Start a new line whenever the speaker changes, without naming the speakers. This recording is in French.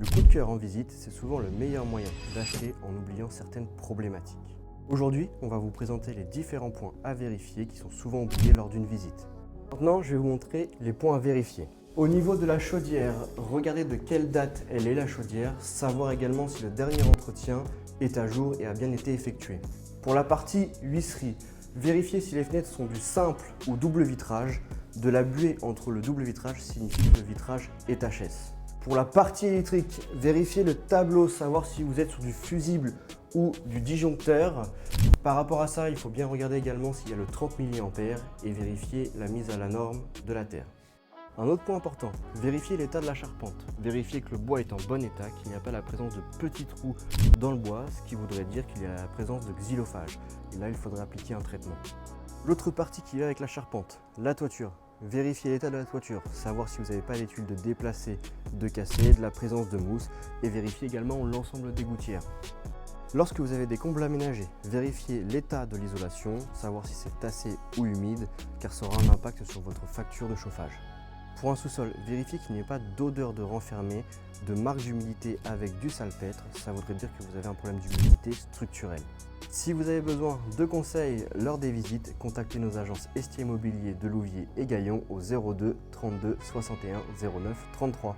Le coup de cœur en visite, c'est souvent le meilleur moyen d'acheter en oubliant certaines problématiques. Aujourd'hui, on va vous présenter les différents points à vérifier qui sont souvent oubliés lors d'une visite. Maintenant, je vais vous montrer les points à vérifier. Au niveau de la chaudière, regardez de quelle date elle est la chaudière, savoir également si le dernier entretien est à jour et a bien été effectué. Pour la partie huisserie, vérifiez si les fenêtres sont du simple ou double vitrage. De la buée entre le double vitrage signifie que le vitrage est HS. Pour la partie électrique, vérifiez le tableau, savoir si vous êtes sur du fusible ou du disjoncteur. Par rapport à ça, il faut bien regarder également s'il y a le 30 mA et vérifier la mise à la norme de la terre. Un autre point important, vérifiez l'état de la charpente. Vérifiez que le bois est en bon état, qu'il n'y a pas la présence de petits trous dans le bois, ce qui voudrait dire qu'il y a la présence de xylophage. Et là, il faudrait appliquer un traitement. L'autre partie qui va avec la charpente, la toiture. Vérifiez l'état de la toiture, savoir si vous n'avez pas les tuiles de déplacer, de casser, de la présence de mousse et vérifiez également l'ensemble des gouttières. Lorsque vous avez des combles aménagés, vérifiez l'état de l'isolation, savoir si c'est tassé ou humide car ça aura un impact sur votre facture de chauffage. Pour un sous-sol, vérifiez qu'il n'y ait pas d'odeur de renfermé, de marque d'humidité avec du salpêtre, ça voudrait dire que vous avez un problème d'humidité structurelle. Si vous avez besoin de conseils lors des visites, contactez nos agences Estier Immobilier de Louviers et Gaillon au 02 32 61 09 33.